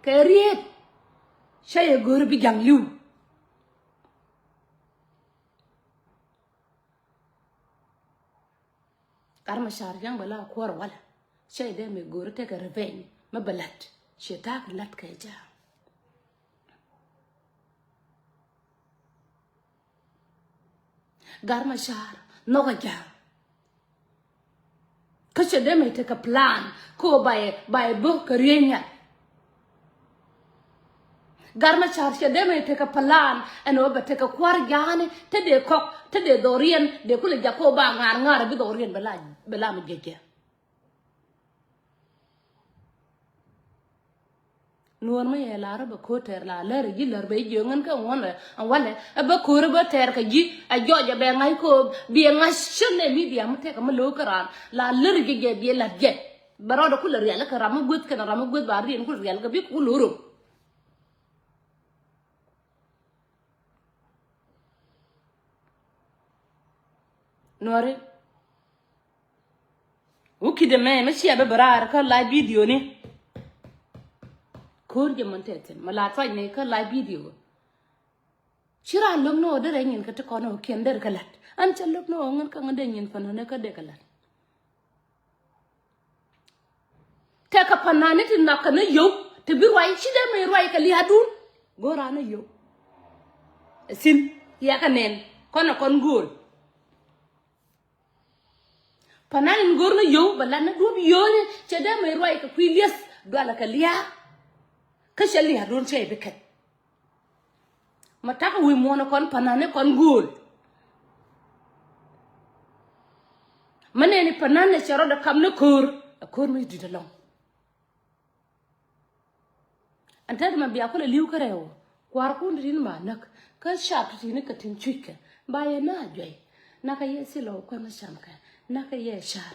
كريت شيء غور بيجانلو كارما شار جان بلا كور ولا شيء ده مي غور تك رفين ما بلد شتاك لات كيجا كارما شار نوغا جان كش ده مي تك بلان كو باي بو كرينيا garma charge de me take a plan and over take a kwar gane te de kok te de dorian de kule jako ba ngar bi dorian bela mi jeje nuor ma ye lara ba ko ter la lere gi lar be jongen ka wona an wala ba ko ba ter ka ji a joja be ngai ko bi ngai shne media mu te ka ma lo karan la lere gi ge bi la ge baro da kule real ka ram gut ka ram gut ba rin ku real ka bi ku loro Nuore uki de me shi abe barar ka live video ni kur je monteten mala fa ne ka live video shira lum no de renin ka to kono kender kalat an chaluk no ngan ka ngade nyin fa ne ka de kalat te ka panane tin na ka ne yo te bi wai shi de me roi ka li hadun gora na yo sin ya ka nen kono kon gol panan ngorna yo balana do bi yo ne che da mai roi ka kwilias do ala ka liya ka shali ha don che bikat mata ka wi mona kon panane kon gol manene panane charo da kam ne kor mi di dalon anta ma biya ko le liu ka rewo kwar ko ndin ma nak ka shat ti ne ka tin chike ba ye na joy na ka yesi lo ko na shamka naka ye shar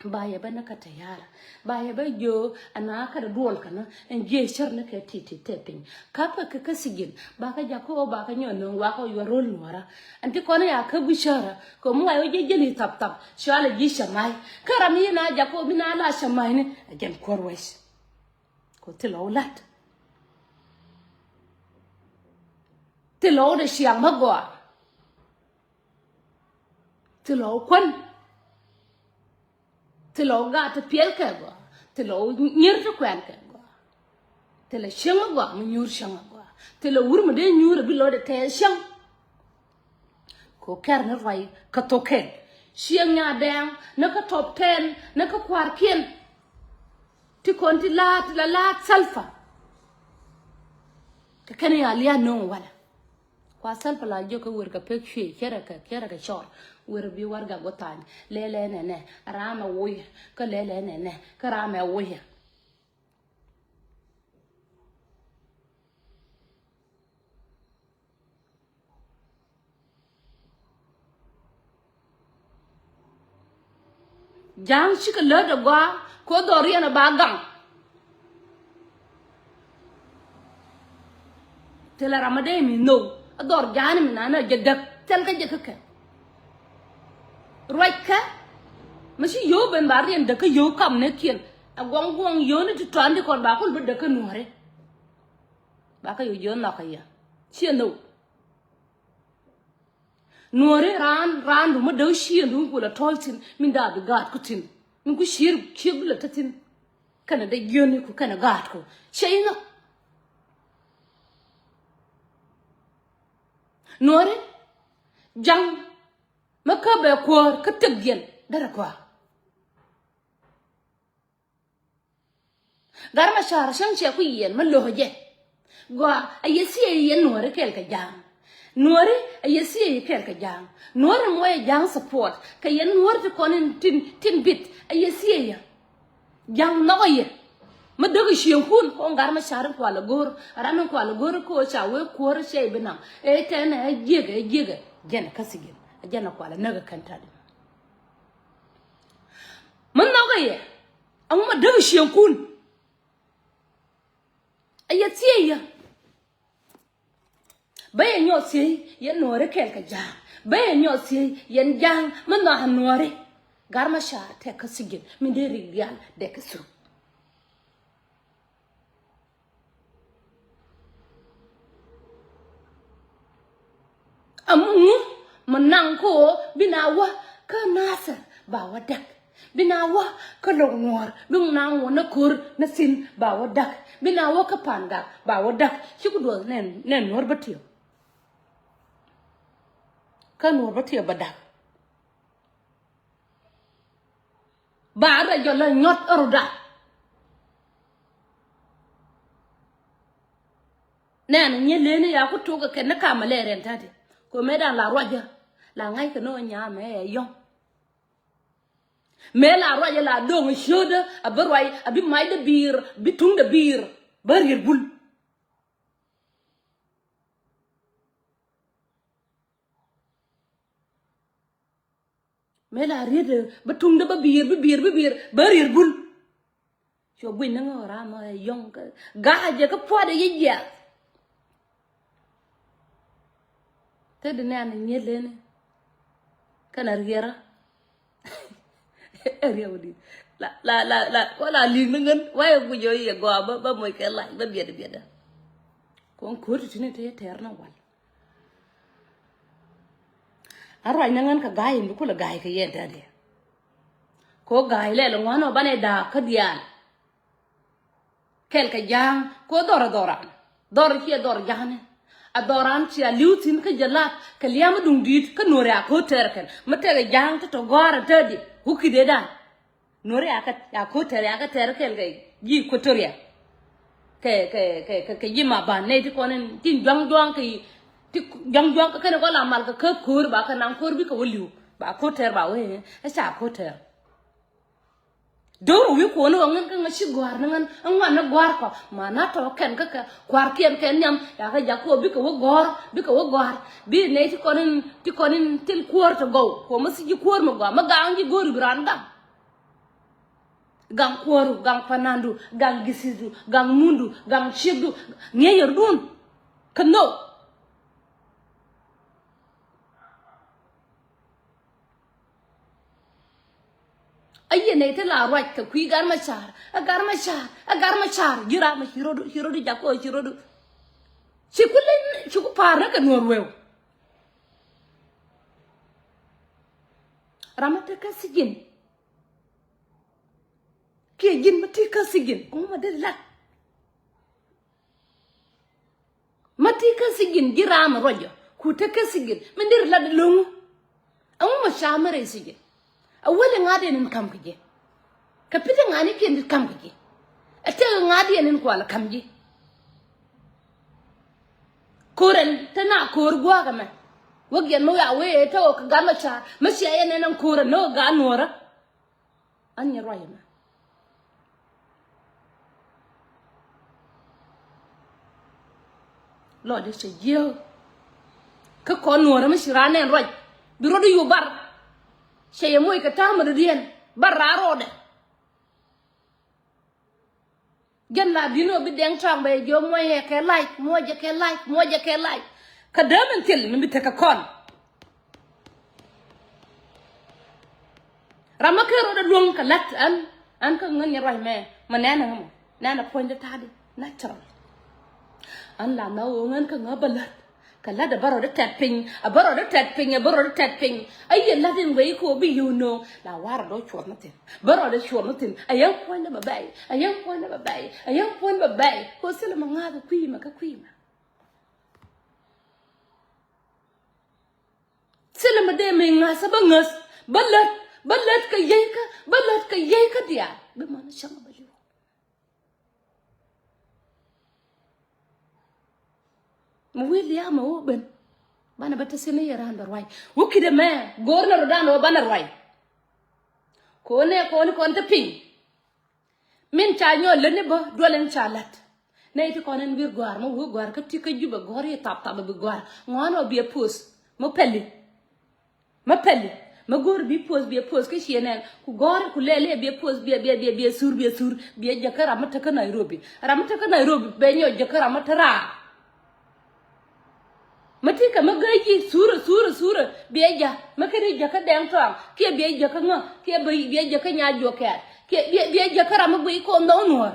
baya ba naka tayara baya ba yo anaka da duwal kana en je shar naka titi tepin kapa ka sigin ba ka jako ba ka nyon wa ka yo rol wara anti kona ya ka bishara ko mu ayo je jeli tap tap shala ji shamai karami na jako bina la shamai ne ajem korwes ko tilawlat tilaw da shiang magwa tilaw kwan tilo gata piel ka go tilo nyir to kwen ka go tilo shanga go mu nyur shanga go tilo wur mu de nyur bi lo de te shang ko kar na rai ka token shiang nya dang na ka top 10 na ka kwar kien ti konti lat salfa ka kane ya liya no wala kwa salfa la jo ka wur ka pek shi kera ka shor wur bi warga gotan lele ne rama woy ka lele ne ka rama woy jang shi ka le da gwa ko dori na bagang tela ramade mi no ador jani mi nana jedak tel ka jekaka roika mashi yo ben barien de ka yo kam ne kien a gong yo ne to andi kon ba kul de ka nuore ba ka yo na ka ya chien no nuore ran du ma do chien du ko la toltin min da bi gat ku tin min ku shir kibla tatin kana da yoni ku kana gat ku cheyno nuore jang makabe ko ka teggen dara ko garma shara shan che ku yen ma loje gwa ayesi yen nuore kel ka jang nuore ayesi kel ka jang nuore moye jang support ka yen nuore to konin tin bit ayesi ya jang noye ma dogi shen kun ko garma shara ko la gor ranan ko la gor ko cha we ko re shey binam e tane jega jena kasigin ajana ko la naga kanta de man noye amma dogi shen kun ayetiya baye nyosi yen nuore kel ka jang baye nyosi yen jang man no hanore garma shara te kasigin min de rigyal de kasu amu menang ko binawa ka nasa bawa dak binawa ka longor bing nang wona kur na sin bawa dak binawa ka panga bawa dak shikudo nen nor batio ka nor batio badak bara jola nyot oruda nen nyelene ya ku tuga ken ka malere ntade ko meda la roja la ngai ka no nya me yong me la roja la dong shoda abarwai abi mai de bir bitung de bir barir bul me la rede bitung de bir barir bul cho bin na ngora ma yong ka ga je ka pode ye te de nan nyelene kana riera riawdi la wala ling ngen waye bu joy ye go ba moy ke la ba bieda kon ko tine te terna wal arwa nangan ka gaay mi kula gaay ka yenta de ko gaay le lo ngono bane da ka dial kel ka jang ko dor ki dor jahne adoran ci liutin ka jalat ka liam dung dit ka nore ko terken matega jang to gora tadi hukide dan nore aka ko tere aka terkel gay ji ko toria ke jima ba ne ti konen tin jang ki ti jang ka kana ko la mal ka kur ba ka nan kur bi ka woliu ba ko ter ba we sa ko ter do wi ko no ngan ka shi gwar ngan an na gwar ko mana to ken ka gwar ken nyam ya ka ja ko bi ka wo gwar bi ne ti konin til kwor to go ko ma si ji kwor ma gwa ma ga anji gori branda gang kworu gang panandu gang gisidu gang mundu gang shigdu ngeyer dun kano aye ne te la raj ka kwi gar ma char gira ma hirodu jako hirodu chiku parna ka norwew ramata ka sigin ke jin mati ka sigin o ma de la mati ka sigin gira ma rojo ku te ka sigin mendir la de lungu amu ma shamare sigin awale ngade nin kam kije kapita ngani ke nin kam kije ate ngade nin kwala kamji koren tana kor gwa ga ma wagyan mo ya we to ka gama cha mashi ayene nan koren no ga nora anya royema lo de che jeo ka ko nora mashi ranen roj biro do yubar shey moy ka tamadu dien bararo de genna dino bi deng tambe jo moy ke like moje ke like ka damen tel mi te ka kon ramakero de long ka lat an ka ngan ya me manana mo nana ponde tade natural an la na o ngan ka ngabalat kala da baro da tapping a baro da tapping ay la din way ko bi you know la war do chor natin baro da chor natin ayan point ba bay ko sele ma nga kwima sele ma de me nga sa bangas balat ka yey ka dia be man chama ba yo mo William o ben bana bata sene yaran barwai wukide me gorna rodano bana rwai ko te ping min cha nyo lene bo dolen chalat ne ti konen bir gwar mo wo gwar ka ti ka juba gor ye tap bi gwar ngono bi pos mo pelli ma gor bi pos ke shienen ku gor ku lele bi pos bi sur bi jakara mata ka Nairobi be nyo jakara mata ra matika magaji sura bieja makari jaka dang tong ke bieja ka ngo ke bieja ka nya joker ke bieja ka ram bu ko no no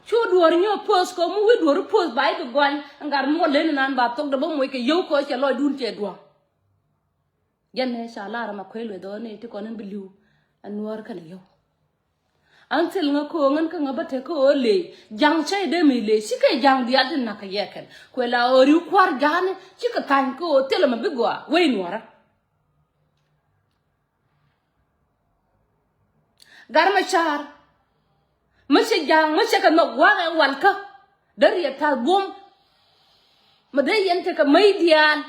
chu duor nyo post ko mu wi duor post bai to gwan ngar mo len nan ba tok da bo mo ke yo ko che loy dun che duo yan ne sha la ma khoi le do ne ti ko nan biliu anwar kan yo antel nga ko ngan ka nga bate ko le jang chai de mi le shi kai jang dia din na ka yeken ko la ori kwar jane shi ka tan ko tele ma bigwa we nwara garma char mashi jang mashi ka no wa ga wal ka dar ya ta bom ma de yente ka mai dial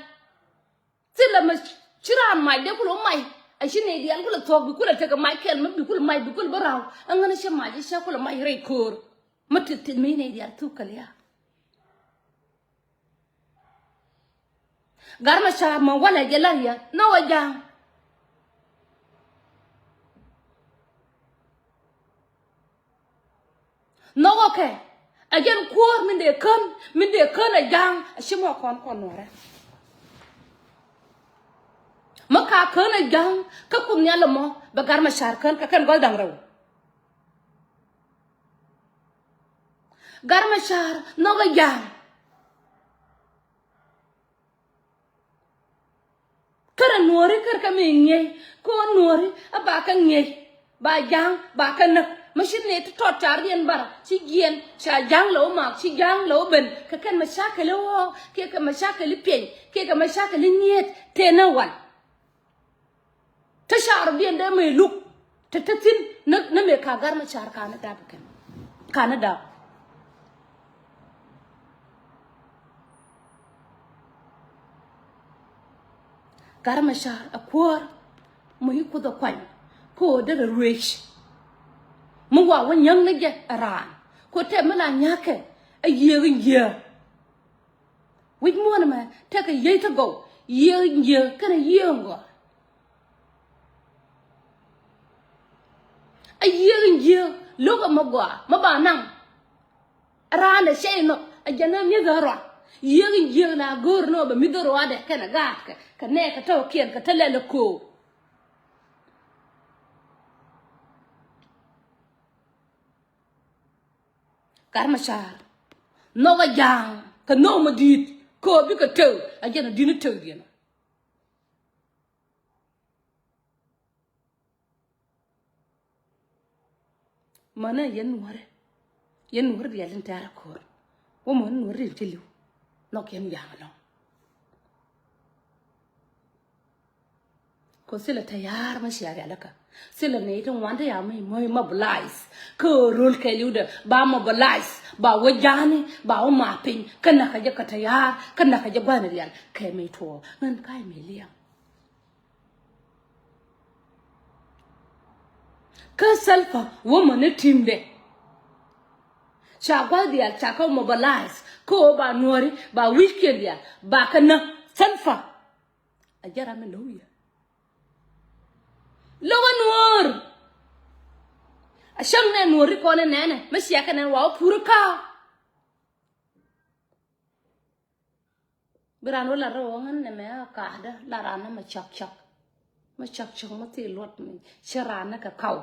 tele ma chiran mai de ko mai ashine dial kula tok bi kula teka Michael bi kula mai bi kula baraw angana sha maji sha kula mai re kor matit mi ne dial tukal ya garma sha ma wala gelaya no wajang no okay again kor min de kan ajang ashimo kon wara maka kana jang ka kum nyala mo ba garma shar kan ka kan gol dang raw garma shar no ga jang kara nori kar ka me nye ko nori aba ka nye ba jang ba ka nak mashin ne to tar yen bar ci gien sha jang lo ma ci jang lo ben ka kan ma shaka lo ke ka ma shaka li pen ke ka ma shaka li nyet te na wan ta shar bien da mai luk ta tin na me ka gar ma shar kana da bakan kana da gar ma shar akwar mu yi ku da kwan ko da ruwesh mu wa wan yang na ge ran ko te mala nyake a yerin ye wi mo na ma ta ka ye ta go yerin ye kana yengo a yerin ye loga magwa maba nan rana shay no a jana mi zara yerin ye na gor no ba mi doro ade kana gat ka ne ka taw kien ka talele ko karma shar no ga jang ka no ma dit ko bi ka taw a jana dina taw dina mana yen nur bi yalin tara ko wo mon nur ri tilu no ken yang no ko sila tayar ma shi ya laka sila ne tan wanda ya mai mobilize ko rol ke luda ba mobilize ba wajani ba o mapin kana ka je ka tayar kana ka je bana yal kai mai to nan kai mai liya ka salfa woman team de shagwa dia chaka mobilize ko ba nori ba weekend ya ba kana salfa ajara me loya lowa nuor ashang ne nuori ko ne nene masiya kana wa purka birano la ro ngan ne me ka da la rana ma chak ma ti lot mi sharana ka kau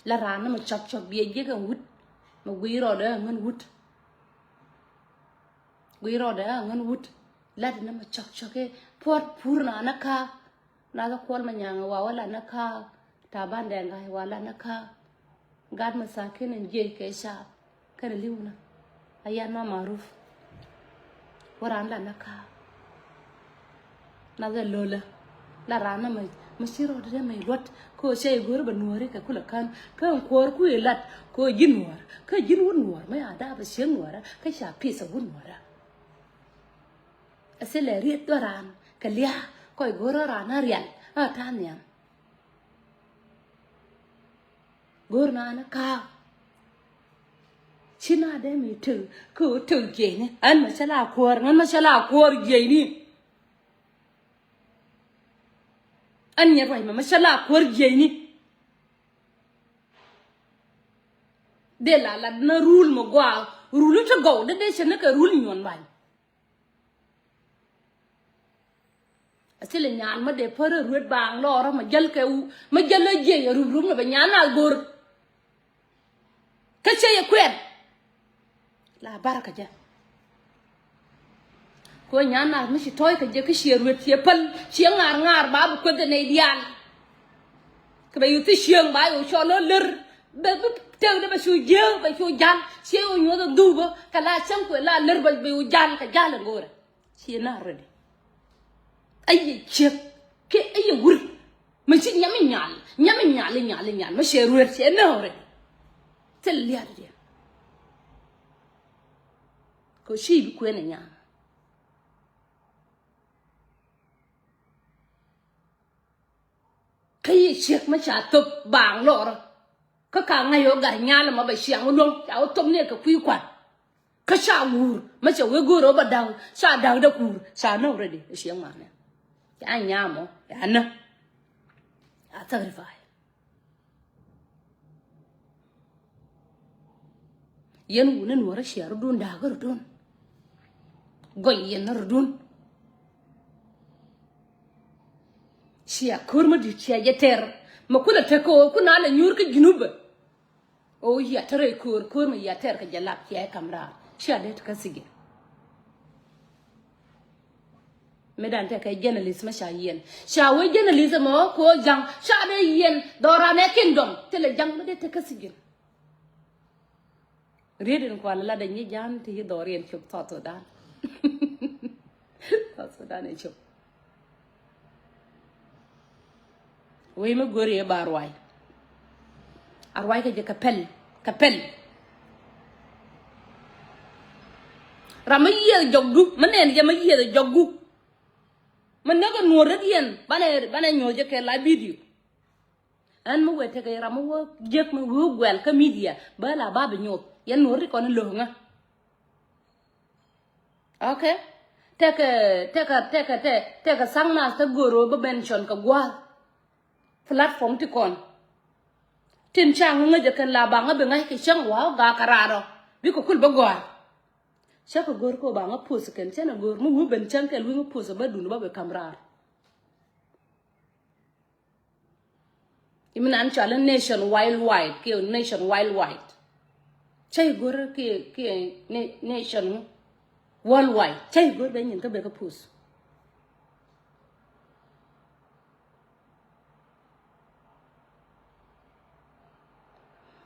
la rana ma chak bie je ka wut ma wiro da ngan wut la na ma chak ke pot purna na ka na ga kol ma nyanga wa wala na ka ta ban de ga wala na ka gad ma sakin en je ke sha kan liuna ayan ma maruf waran la na ka na ga lola la rana ma masiro de mai lot ko shay gor ba nuore ka kula kan kor ku lat ko jinwar ka jinwun nuor mai ada ba shen nuora ka sha pisa wun nuora asele riet doran ka lia ko goro rana rial a tanya gor na na ka china de mi tu ko tu ge ne an ma shala kor ngan ma shala kor ge ni an ya rai ma shala kor ge ni de la na rule mo gwa rule to go de shene ka rule nyon ban asile nyan ma de pare ruet bang loro ma jal ke u ma jal je rum ba nyana gor ka che ye kwen la baraka ja ko nyana mi shi toy ka je ka shi ruet ye pal shi ngar ba bu ko de ne dial ka ba yu ti shiang ba yu cho lo ler ba tew de ba shu je ba shu jan shi u nyo do du ba ka la cham ko la ler ba yu jan ka jala ngora shi na rede ay che ke ay wur ma ci nyami nyal ma she ruet she na hore tel ya de ko shi bi ko ne nyam kay shek ma cha top bang lor ka ngay yo gar nyala ma ba shiang long ya o tom ne ka kwi kwa ka sha wur ma cha we goro ba daw sha daw da kur sha na hore de shiang ma ne ya nyamo ya na sacrifice yen wunen wara shar dun da gar dun goy yen nar dun shia kurma di chia yeter ma kula te ko kuna la nyur ka ginuba o ya tare kur ma ya ter ka jalap ya kamra shia det ka sige medan te ka journalist ma sha yen sha we journalism ko jang sha de yen dora ne kingdom te le jang de te ka sige redin ko la da ni jan te dorien chop to dan to dan e chop we ma gore barway arway ka je kapel ramaye joggu manen je ma ye joggu man naga no radien bane nyoje ke la video an mo wete ke ramu wo jek mo wo gwel ka media bala baba nyot yan no ri kon lo nga okay teka sangna ta goro ba mention ka gwa platform ti kon tin chang nga je kan la ba nga be ngai ke chang wa ga kararo bi ko kul ba gwa cha ko gor ko ba nga pus ken chana gor mu ben chang ke lu nga pus ba dun ba be kamrar imina an chala nation wide ke nation wide chay gor ke nation worldwide chay gor be nyin ka be ka pus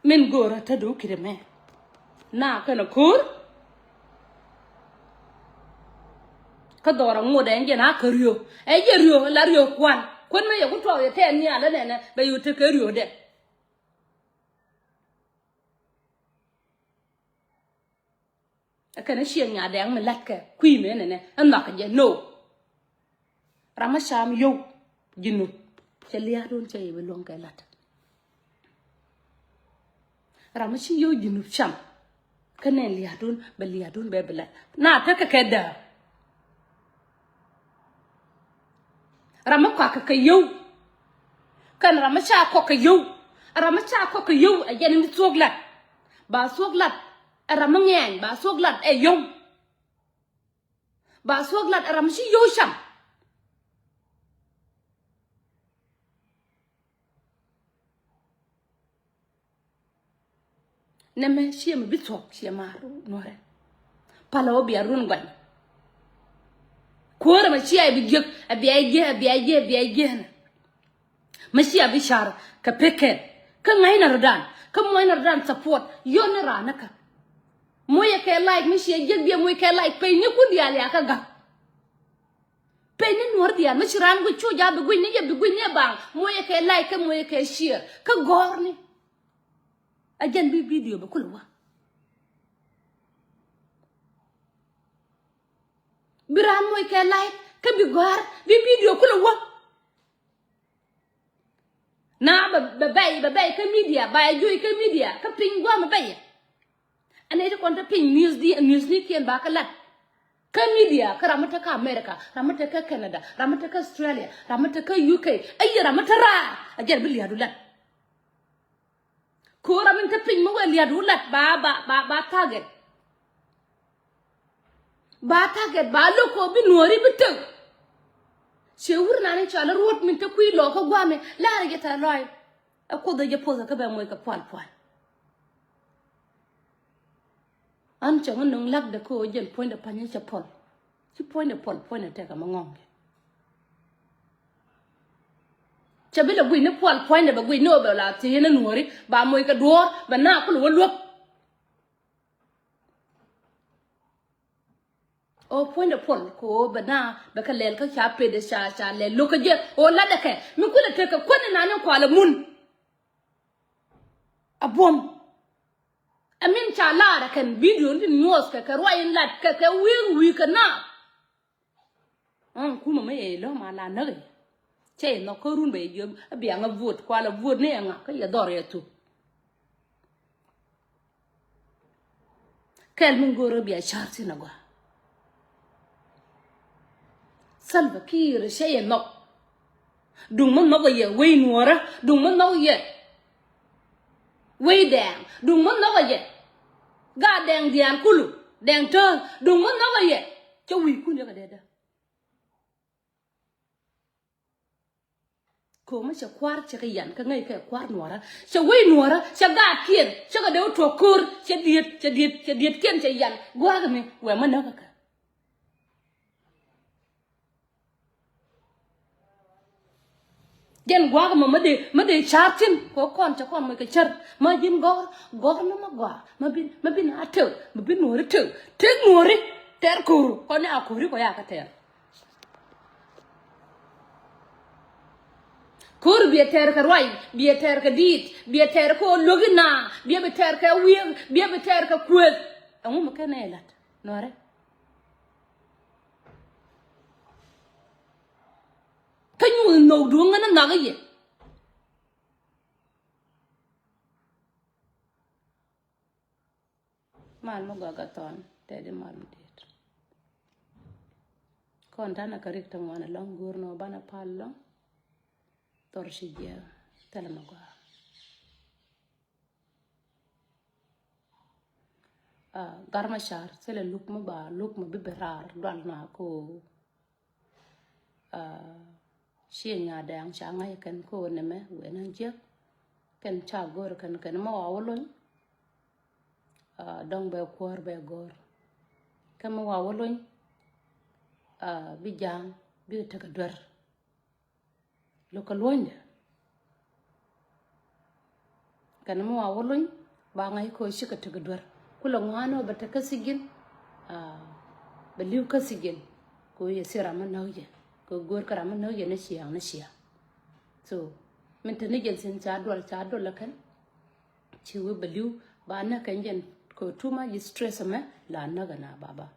min gora ta do kireme na kana kur ka dora ngoda nge na karyo e je ryo la ryo kwan me ya ku to ye te ni ala ne be yu te karyo de akana shi nya de ang me latka kwi me ne an na ka je no ramasham yo jinu che liya don che be long ka lat ramashi yo jinu cham kana liya don be bela na ta ka keda ramakwa ka yo kan ramasha ko ka yo a yen ni soglat ba soglat ramangen ba soglat e yong ba soglat ramashi yo sham neme shiem bitok shiemaru nore palo bi arun gwan kora ma shi ai bigek abiye ma shi abi shar ka peken ka ngai na rodan ka moy na rodan support yo na rana ka moye ke like mi shi jeg bi moy ke like pe ni ku dial ya ka ga pe ni nor dial ma shi ran gu chu ja bi gu ni bang moye ke like ka moye ke share ka gorni ajan bi video ba kulwa biran moy ke like ka bi gor bi video kulwa na ba bay ka media ba joy ka media ka pingwa ma bay ane de konta ping news ni kien ba ka lat ka media ka ramata ka America ramata ka Canada ramata ka Australia ramata ka UK ay ramata ra ajar bi liadu lat ko ramata ping mo liadu lat ba target ba loko bi nori bitu she wur na ni chala ruot min te kui lo ko gwa me la ge ta loy a ko da je poza ka be moy ka pal pal an chong nong lak de ko jen point de panya cha pol ci point de pol point de te ka mangong cha bi la gwi ne pol point de ba gwi no be la ti ne nuori ba moy ka do ba na ko lo luok o point de pol ko ba na ba ka lel ka cha pe de cha le lo ka je o la de ke mi ku le te ka ko ne na ne ko la mun abom amin cha la da kan video ni news ka roi lat ka wi ka na kuma me lo ma la na che no ko run be yo bi nga vote kwa la vote ne nga ka ya dor ya tu kel min goro bi a charti na gwa salva kir she no dung mon no ga ye we nuora dung mon no ye we dang dung mon no ga ye ga dang dian kulu dang to dung mon no ga ye cho wi ku ne ga de ko ma cha kwar cha ga yan ka ngai ka kwar nuora cha we nuora cha ga kien cha ga de to kur cha diet kien cha yan gwa ga me we ma na ka gen gwa ga ma de chartin ko kon cha kon ma ka char ma jim gor na ma gwa ma bin atel ma bin nuora te nuori ter kuru ko ne akuri ko ya ka ter kur bieter ka roi bieter ka dit bieter ko logina bieter ka wieng bieter ka kwet amu makane lat nore kanyu no dunga na nagaye mal mo gaga ton tede mal dit kon tana karik tangwana long gurno bana pallo torshijia telemagwa garma shar sele lukma biberar dalna ko shinya dang changa kan ko neme wenan je kan cha gor kan ma wawolon dong be kwor be gor kan ma wawolon bijang bi taka dwar local wonde kan mo wawolon ba ngai ko shika tuga dwar kula ngano ba ta kasigin ba liu kasigin ko ye sira man nawje ko gor kara man nawje na siya so min tane gen sen cha dol la kan ci we ba liu ba na kan gen ko tuma yi stress ma la na ga na baba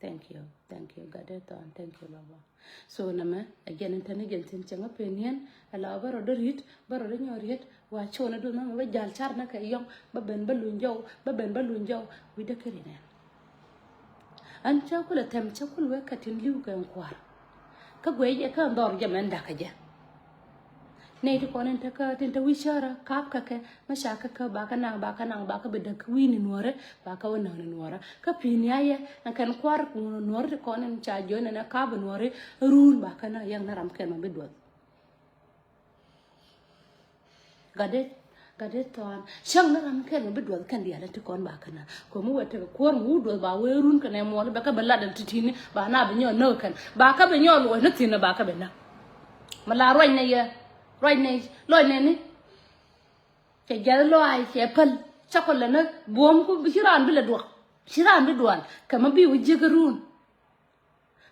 thank you gadeton thank you baba so nama again intane sen changa penien ala baro do rit baro do nyorit wa chona do na ba jal char na kay yong ba ben ba lunjaw wi de kerine an cha kula tem cha kul we katin liu kan kwar ka gwe je ka ndor je men da ka je nei to konen ta ka tin ta wishara kap ka ke mashaka ka ba ka nang ba ka be da kwini nuore ba ka wona nuora ka pinya ye na kan kwar nuore to konen cha jo na ka ba nuore run ba ka na yang na ram ken ma be do gade ton shang na ram ken ma be do kan dia la to kon ba ka na ko mu wete ko mu do ba we run ka ne mo ba ka ba la da titini ba na be nyo no kan ba ka be nyo lo na tin ba ka be na mala roi ne ye rồi này lôi này nè cái giờ lôi cái phật chắc còn là nó buông cũng bị xiran bị đuổi cái mà bị uji cái run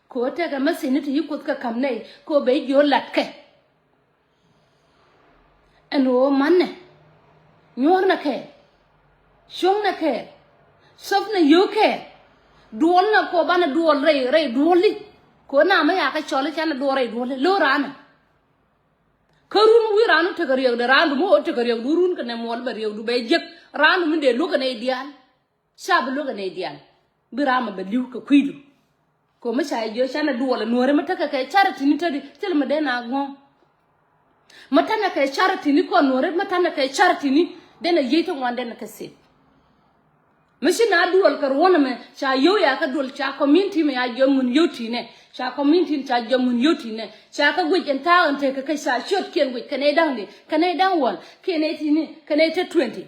cô ta cái mà xin thì yêu cái cam này cô bé vô lật cái anh ô man nè nhor nè cái xong nè cái sắp nè yêu cái đuổi nè cô bạn nè đuổi đuổi đi cô nào mà cái chó lấy chăn nè đuổi lô ra nè karun wi ranu tegariyak de randu mo tegariyak durun kane mol bariyak du be jek randu minde lu kane dial shab lu kane dial birama be liw ko kuidu ko ma shay jo chana du wala nore ma taka kay charity ni tadi tel ma de na gon mata na kay charity ni ko nore mata na kay charity ni de na yito wande na kase machine dual karwana me cha yo ya ka dul cha community me ya jomun yoti ne cha community cha jomun yoti ne cha ka gwijen ta ante ka kai sa shot ken gwi kane down ni kane down wall kane tini kane ta 20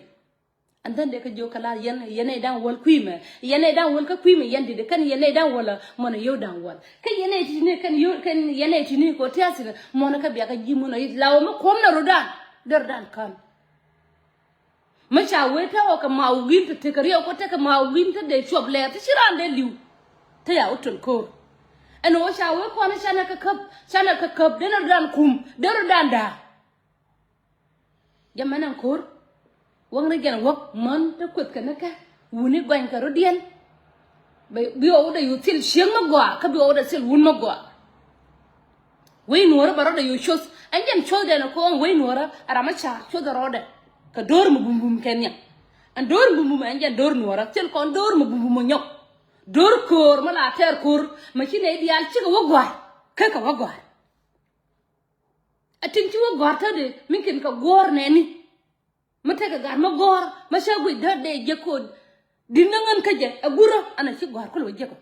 and then they ka jo kala yene down wall kwime yene down wall ka kwime yende de kan yene down wall mona yo down wall ka yene tini kan yo kan yene tini ko tiasina mona ka biya ka jimuno lawo ma komna rodan derdan kan macha weta o ka maugin te kariya ko te ka maugin te de shop le te shirande liu te ya utun ko eno sha we ko na shana ka kap de dan kum de dan da jamanan kor wang na gen wak man te kut ka naka wuni gwan ka rodien bi o da yutil sheng magwa ka bi o da sil wun magwa we nuora baro da yu shos anjen chode na ko we nuora ara macha choda roda ka dor mu bumbum kenya an dor bumbum anja dor nuora tel kon dor mu bumbum nyok dor kor mala ter kor ma kine dial ci wogwa ka wogwa atin ci wogwa ta de minkin ka gor ne ni mata ka gar ma gor ma sha gui da de je ko dinangan ka je aguro ana ci gor ko lo je ko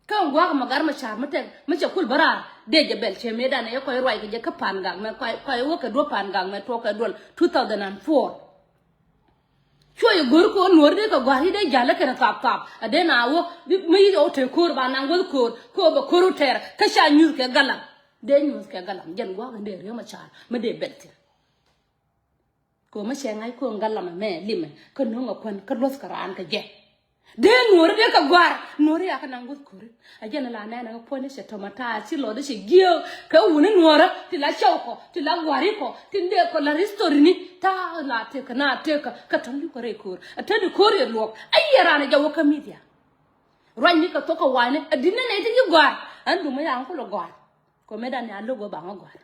kan gwa ma gar ma char mata ma ce kul bara de je bel che me dana ko roi ke je ka pan gang me ko wo ka do pan gang me to ka dol 2004 choy gor ko nor de ka gwari de jala ka tap ade na wo mi o te kor ba nan gol ko ba koru ter ka sha nyur ke galam de nyur ke galam jen gwa ga de re ma char ma de bel te ko ma she ngai ko galam me lime ko no ngakon ka los ka ran ka je de nor de ka gwar nor ya ka nan gol ko ajana la na na po ne se tomata si lo de se gio ka woni nora ti la choko ti la gwari ko ti de ko la ristori ni ta la te ka na te ka tamli ko re ko ata de ko re lo ayara na jawo ka media ran ni ka to ka wane adina ne ti gwar an du ma ya ko lo gwar ko me dan ya lo go ba ma gwar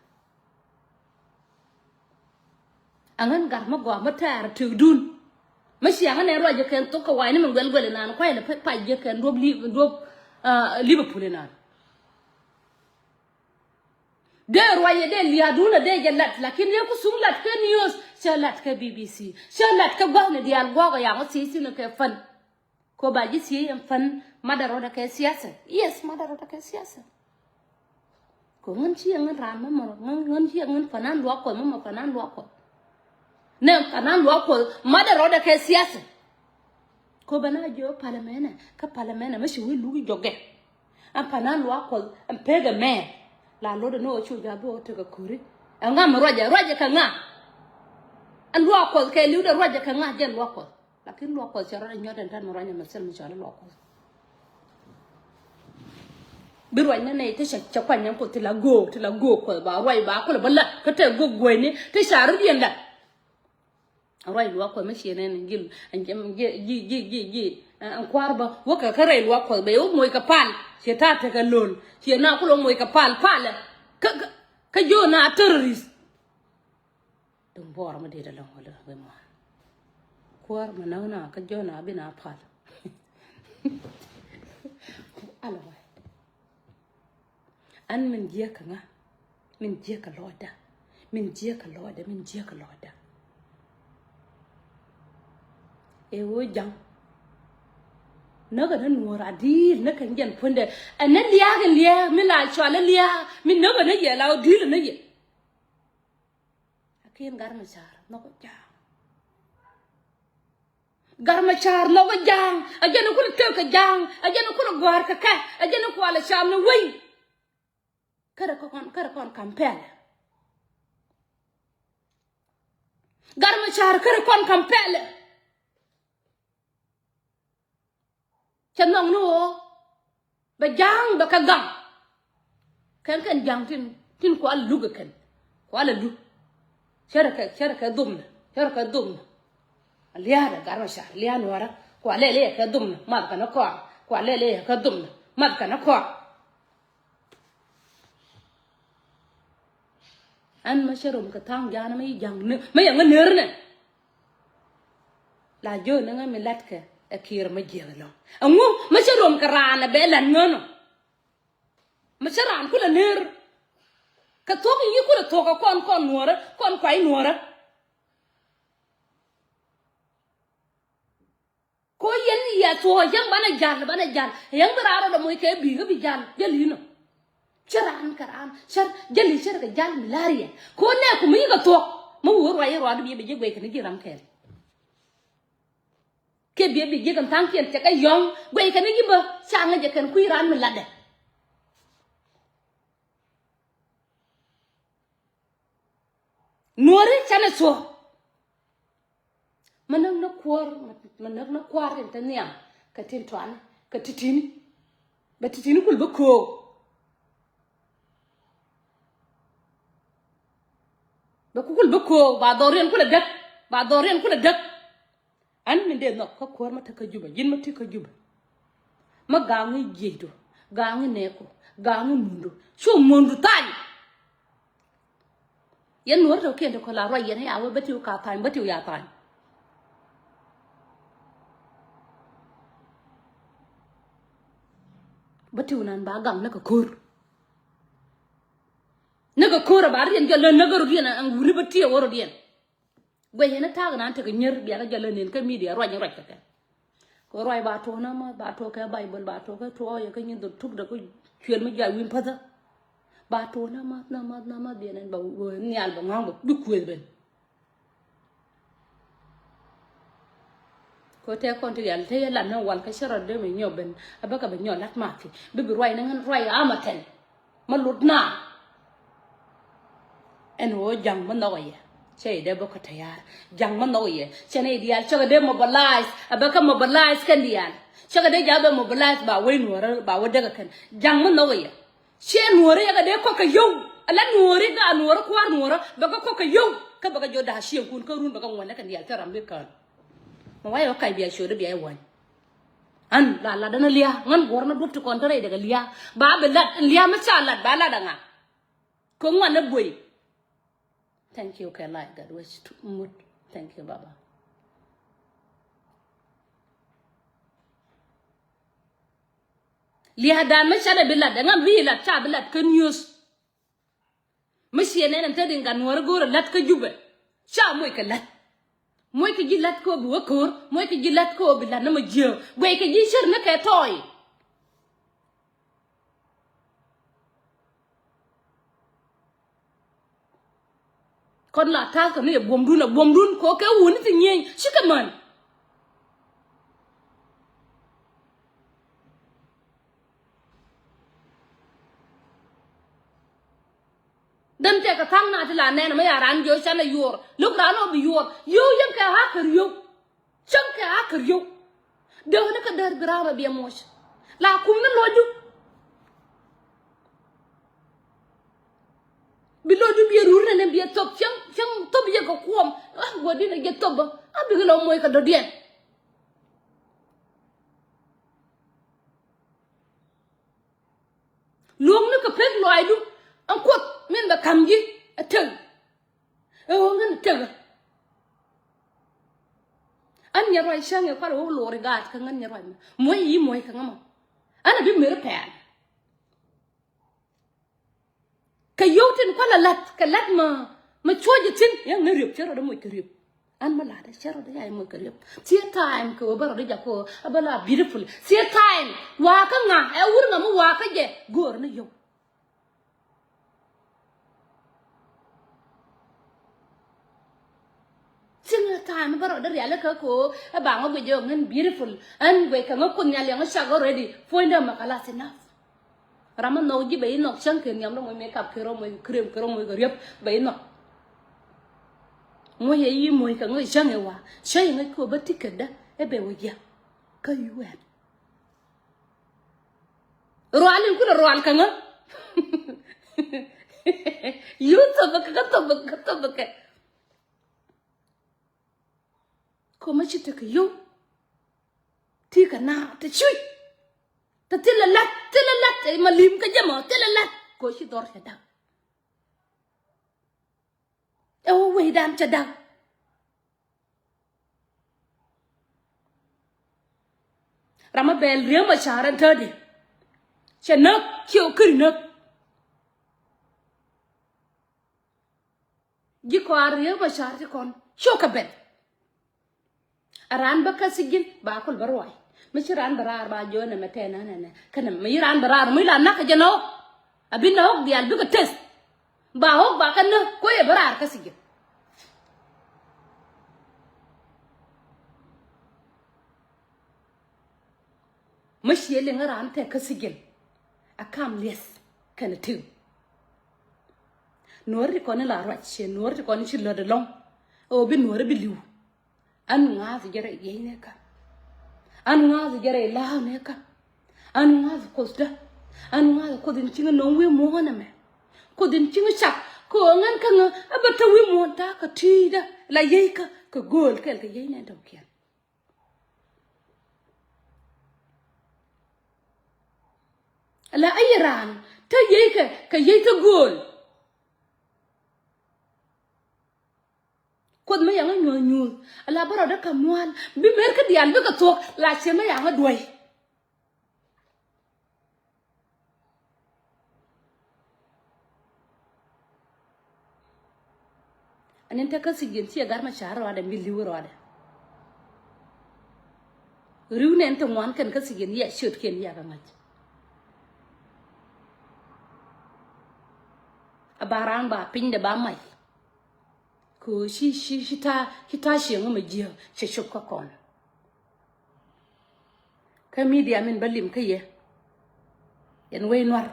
angan gar ma gwa ma tar tu dun mashi ya ne roje kan to ka wane min gwelgwele na ko ina pa je kan dob Liverpool na de roye de liaduna de jalat lakini ku sunglat ka news shalat ka BBC shalat ka gwa ne dial gwa ya ngo sisi no ka fan ko ba ji si en fan madaro da ka siyasa yes madaro da ka siyasa ko ngon chi ngon ram ma ngon chi ngon fanan lo ko ma fanan lo ko ne fanan lo ko madaro da ka siyasa ko bana jo palamena mashi wi lugi joge an panan lo ko an pega me la lo de no chu ja bo to ka kuri an ga roja ka nga an lo ko ke liu de roja ka nga jen lo ko lakin lo ko chara nyoden tan mo ranya masel mi chala lo ko bi roi na ne te cha kwa nyam ko te la go ko ba roi ba ko la balla ka te go ni te sharu yen da roi lo ko mashi ne ngil an ji an kwarba wo ka kare lo ko be wo moy ka pal che ta te ka lol che na ko lo moy ka pal ka jo na terrorist dum bor ma de da la wala be mo kwar ma na ka jo na bi na pal ala wa an min je ka nga min je ka loda e wo jang naga na nuora dil na kan jan punde an liya mi la chwala liya mi naga na ye la dil na ye akin garma char no ko jang garma char no ko jang ajana ko te ka jang ajana ko gwar ka ajana ko ala sham na wi kara kon kampel garma char kara kon kampel chanong no ba jang ba ka gam kan jang tin ko al luga kan ko ala lu sharaka dumna aliara garma sha lian wara ko lele ka dumna ma kana ko lele ka dumna ma kana ko an ma sharum ka tang jana mai jang ne mai yang ner ne la jo na nga mi lat ka akir ma jelo angu ma sharum ka rana be lan ngono ma sharan kula ner ka to yi kula to ka kon nuora kon kwai nuora ya so yang bana jal yang berara da moy ke bi ga bi jal jalino charan karan char jali char ga jal milariya ko ne ku mi ga to mo wor wa yero adu bi je gwe kan jiram kel ke bi je kan tanken te ka yong gwe kan gi ba changa je kan kuiran mi lade Nuer chane so manang na kwar en tanyam ka tin twan ka titini ba titini kul ba ko ba dorian kula dak an min de no ka kwar mata ka juba jin mata ka juba ma gangi jedo gangi neko gangi mundu so mundu tani yan Nuer to kende ko la roy yen ya wa batiu ka tan batiu ya tan batiu nan ba gam naka kur ba rien jolo nagaru rien an wuri batiu woro rien gwe yen ta nan ta nyer biya ga jolo nen ka media roy ka ko roy ba to na ma ba to ka bible ba to ka to ya ka nyin do tuk da ko chuen ma ja win pata ba to na ma biya nan ba nyal ba ngam du kwel ben ko te kon te yal te la na wal ka shara de me nyoben abaka ba nyolat ma fi bi roy na ngan roy amaten ma lutna en wo jang ma noye che de boko tayar jang ma noye che ne dial chaga de mobilize abaka mobilize kan dial chaga de jabe mobilize ba we Nuer ba wo daga kan jang ma noye che Nuer ya ga de ko ka yow ala Nuer ga Nuer kwar Nuer baka ko ka yow ka baka joda shi kun ka run baka wona kan dial taram be kan ma wayo kay biya shodo biya wan an la dana liya ngan gorna duttu kon tare daga liya ba be lat liya ma cha lat ba la danga ko ngwana boy thank you okay like God wish to mood thank you baba liya dan ma cha da be lat danga bi lat cha be lat kan news ma shi ne nan tadin ga Nuer goro lat ka jube cha moy ka lat moy ka jilat ko bu wakor moy ka jilat ko bi lan ma je gwe ka ji shir na ka toy kon la ta ka ne bom dun ko ka woni ti nyen shika man dan te ka tang na ti la ne ma ya ran jo chana yor luk ran o bi yor yo yang ka hakar yo chang ka hakar yo de na ka dar grava bi mosh la kum na loju bi loju bi rur na bi top chang top ye ko kom ah godi na ge top ah bi lo moy ka do dien luong na ka pek lo ai du an kot men ba kamji ateng ngan teng an ya roi shang ya kwaro lo rigat ka ngan ya roi moy ka ngama ana bi mer pan ka yotin kwala lat ka lat ma choje tin ya ngarip chero da moy karip an mala da chero da ya moy karip see time ko baro da ko abala beautiful see time wa ka nga e wur nga mo wa ka je gor na yo singa time baro da ya la ka ko ba ngo be jo ngan beautiful an we ka ngo kun ya le ngo shago ready foinda makala sina rama no ji be no chang ken yam no mo makeup kero mo cream kero mo garip be no mo ye yi mo ka ngo chang e wa shay ngo ko ba tikada e be wo ya ka yu wa roalin ku roal ka ngo YouTube ka to ka Kuma chita ka yo ti ka na ta chui ta tilalat malim ka jama tilalat ko shi dor ka da e wo we dan cha da rama bel riya ma sharan ta de chanak kyo kir nak ji ko riya ma shar ti kon shoka bel aran baka sigin ba kul barwai mấy chiếc ran bờ ba vô này mà thèn này cái này mấy ran bờ mới là nắc cái nó à bên nó hốc đi ăn biết cái test bà hốc bà cái nữa quay bờ cái gì mấy chiếc liền ran thế cái gì à cam lies cái này thứ Nuer thì con là loại xe Nuer thì con chỉ là được long ô bên Nuer bị liu ăn ngã gì vậy vậy nè cả ăn ngã gì vậy lao nè cả ăn ngã gì có đó ăn ngã gì có đến chính nó nuôi mua nè mẹ có đến chính sạc có ngăn cái ngã à bắt đầu nuôi mua ta cái thi đó là vậy cả cái gold cái vậy nè đâu kia là ai ran thế vậy cái vậy cái gold quần mấy yang nhồi nhồi là bắt đầu đã cầm ngoan bị mấy cái điện với cái thuộc là xem mấy yang đuổi anh em thấy cái gì chuyện gì agar mà chả rồi ada miliu rồi ada riu nên tôi ngoan cái gì chuyện gì sửa kiện gì cái ngạch abaran ba pin de ba mai cô ta xiên mà giờ sẽ chụp các con cái media mình bật lim cái gì yên quay noir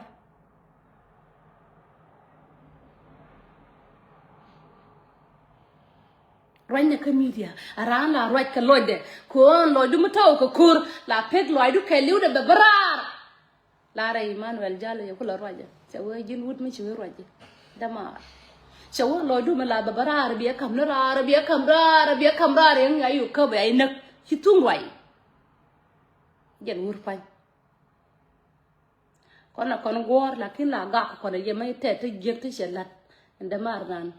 rồi nhà cái media ran là rồi cái lối đấy cô lối đúng mất thâu cái cur là pet lối đúng cái liu để bờ ra là đây Manuel Jalo ya kula rồi sẽ với jin wood mới chịu rồi đama cháu lôi đu mà là bà ra bia cầm ra bia cầm ra đấy ngayอยู่cơ bị nực chỉ tung vậy dân ngược phanh con là con gor là cái là gạc con này mấy thế tôi giết tôi sẽ lật đâm mà rằng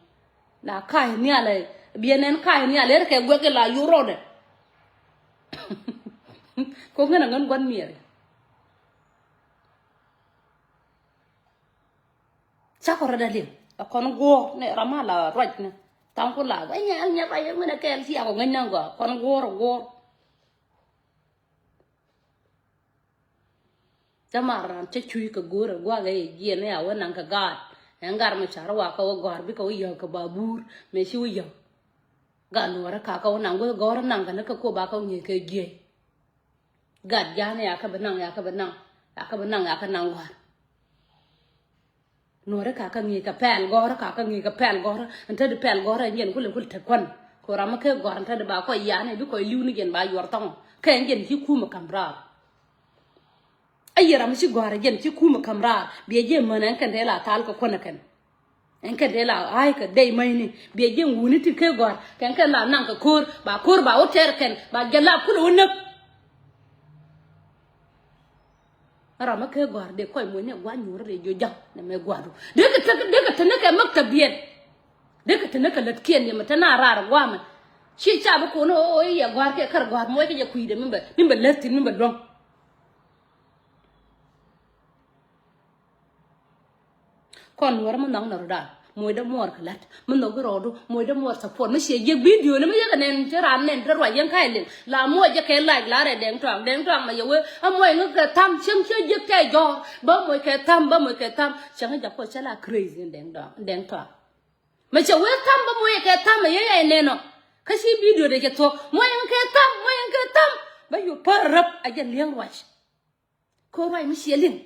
là khai nia này bia nên khai nia lấy cái quét cái là euro đấy có nghĩa là ngân quan miệng chắc có ra đây liền con gua này rama là rạch nè tao con là cái nhà vậy mới là cái gì của ngân năng của con gua cho mà làm chết chui cái gua cái gì này à năng cái gạt mà chả ra cái gạt bị cái yêu cái babur mấy siêu yêu gạt nó ra cái năng cái gora năng cái nó cái cô ba cái như cái gì gạt giá này à cái bên năng gạt Nuer ka ngi ka pel gor ka ngi ka pel gor ante de pel gor ngen ko le ko te kon ko rama ke gor ante de ba ko yane bi ko liu ni gen ba yor tong ke ngen ci kuma kamra ayira mi ci gor gen ci kuma kamra bi je manan kan de la tal ko kona kan en kan de la ay ka dey may ni bi je wuni ti ke gor kan kan la nan ka kor ba o ter kan ba jalla ko wonak rama ke gor de koy mo ne wa nyur re jo jam ne me gwadu de ka tane ka makta biyen de ka tane ka latkiyen ne mata na rar gwa ma shi cha ba ko no o ya gwar ke kar gwar mo ke je kuide min ba latti min ba don kon war mo nang na da moy da mor ka lat min no gro do moy da mor support ma she je video ne ma ya nen te ran nen te ro yan kai len la mo je ke like la re deng twang ma yewe a moy ngo ka tam ching che je ke jo ba moy ke tam chang ja ko chala crazy deng twang ma che we tam ba moy ke tam ma ye ne no ka shi video de ke to moy ke tam ba yu parap a je liang watch ko rai mi she ling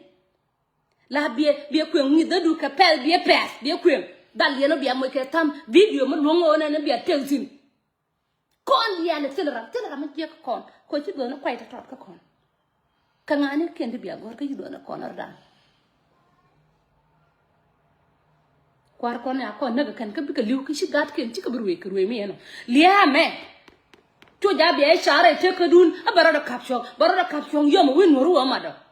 la bia kweng ni da du ka pel bia pes bia kweng dal yeno bia mo ke tam video mo longo na bia tenzin kon ya ne telera ma je kon ko ci do na kwai ta tot ka kon ka ngani ken de bia gor ka ci do na kon arda kwar kon ya kon na kan ka bi ka liu ka shi gat ken ci ka burwe ka ruwe me no liya me to ja bia share te ka dun a barada caption yo mo win ruwa ma da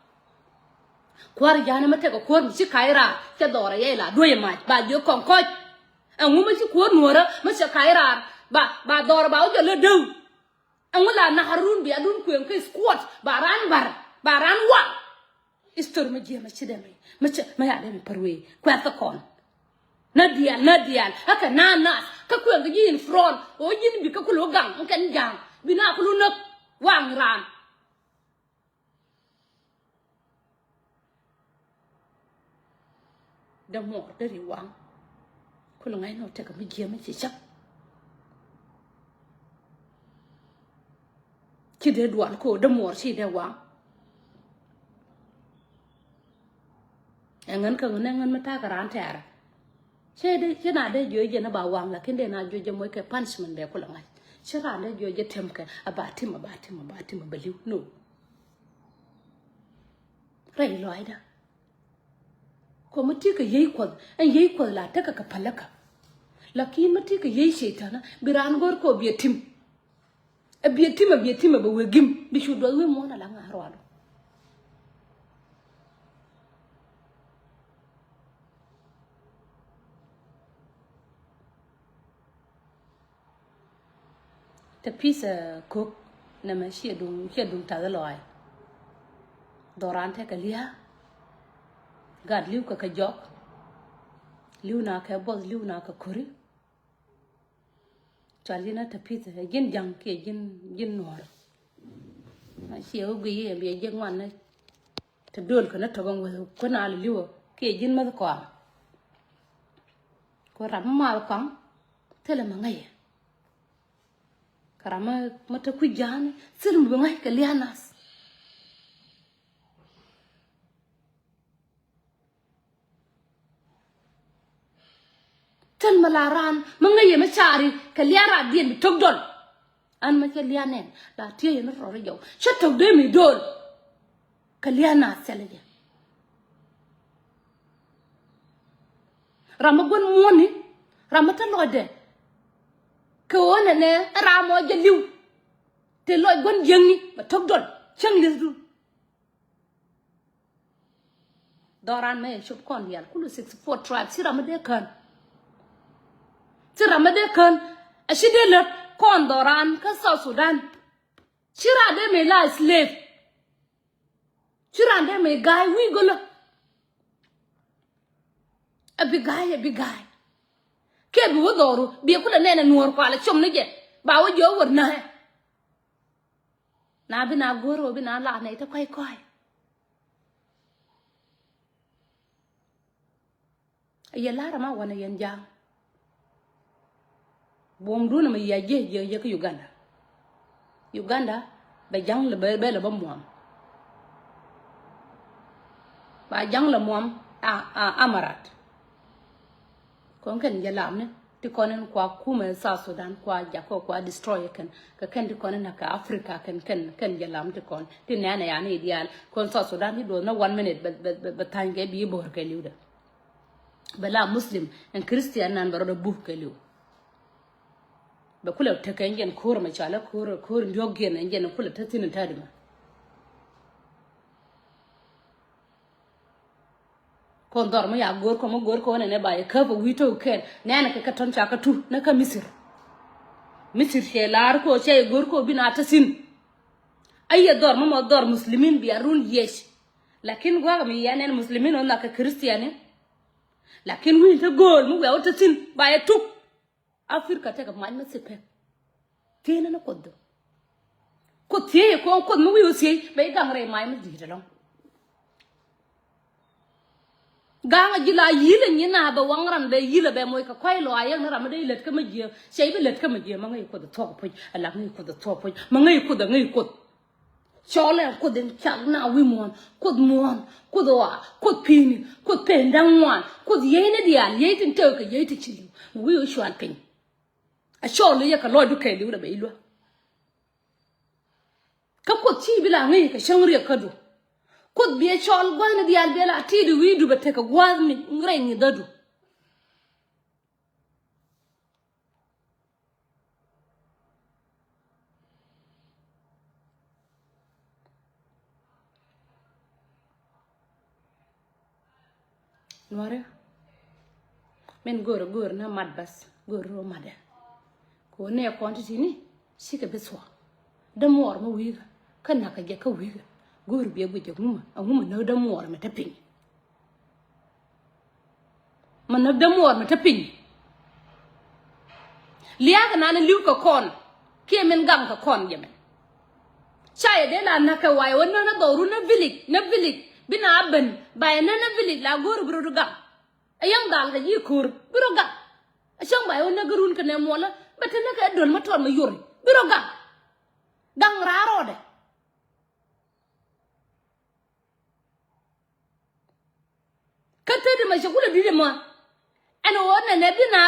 kwar jana mate ko kwar mi kaira ke dora yela doye ma ba jo kon ko an mu mi ko nuora ma se kaira ba dora ba o le dew an wala na harun bi adun ko en ko squat baran wa istor ma je ma ci deme ma ya deme parwe kwar ta kon nadial aka na ka ko en yin front o yin bi ka ko lo gang kan jang bi na ko lu nak wang ran da mor da riwang kula ngai no te ka mi giam chi chap chi de duan ko da mor chi de wang ngan ka ngan mata ka ran tara che na de jo je na ba wang la kin de na jo je moy ke punishment be kula ngai che ra de jo je tem ka abatim baliu no rai loi da ko muti ka yayi ko an yayi ko la ta ka falaka lakin muti ka yayi shaytana biran gor ko bietim ba wegim bi shu do we mo na la nga ro ta pisa cook na ma shi dung ta da loi doran te ka lia gad liu ka jok liu na ka boss liu na ka kuri chalina ta pisa gin jang ke gin nor ma shi o gi ye bi je ngwan na ta dol ka na to gong ko na liu ke gin ma ko ram mal kang tele ma ngai karama mata ku jani sirum bi ngai ka lianas tan malaran manga ye machari ka liara dien bi togdol an ma ke lianen la tie ye no ro yo chato de mi dol ka liana selege ramagon moni ramata lode ko wona ne ramo je liw te loy gon jengi ba togdol chang lesdu doran me shop kon yal kulu 64 tribe siramade kan ashide le kon doran ka South Sudan shirade me la slave shirade me guy wi golo abi guy ke bi wodoru bi kula nena nuor kwala chom ne je ba wo jo wor na bi na goro bi na la ne ta kwai ya lara ma wana yan jang bom duna ma ya je ka Uganda ba jang le be le ba muam ba jang le muam amarat kon ken jalam ne ti konen kwa kuma South Sudan kwa jako kwa destroy ka ken ti konen ka Africa ken jalam ti kon ti nana ya ne ideal kon South Sudan ti do na 1 minute ba tange bi bor ka liuda bala muslim en christian nan baro da buh ka liu ba kula ta kan gen kor ma chala kor ndoggen en gen kula ta tinin tadima kon dor ma ya gor ko ne ba ya ka ba wito ken nana ka ton cha ka tu na ka misir she lar ko che gor ko bina ta sin ayya dor ma dor muslimin bi arun yesh lakin gwa mi yanen muslimin on ka christian lakin wi ta gol mu wa ta sin ba ya tu Afrika ta ga man sipe tena na koddo ko tie ko mu wi usi be gangre mai mu diralong ganga jila yile nyina ba wangran be yile be moy ka kwai lo ayen na ramade let ka majiya sey be let ka majiya ma ngai ko da to ko ala ngai ko da to ko ma ngai ko da ngai ko chole ko den chak na wi mon ko do wa ko pini ko pendang wan ko yene dia yetin to ka yeti chili wi o shwan pin a chole ya ka lo du kai lu da be lo ka ko chi bila ngai ka shangri ka do ko biye chol gwana dial bela atidi widu bateka gwazni ngrenyi dadu Nuer men gor na madbas gor made ko ne quantity ni sika beswa da mor ma wiga kana ka je ka wiga gor biye guje nguma na da mor ma tapin man na da mor ma tapin liaga na liu ka kon ke men gam ka kon yemen chaye de la na ka way wonna na doru na village bina ben bay na village la gor bro du gam ayang dal ga yi kur biro ga achang ba yo na garun ka ne mola batene ka dol maton ma yori biro ga dang raro de kate de ma shakula di de ma ana wona ne bina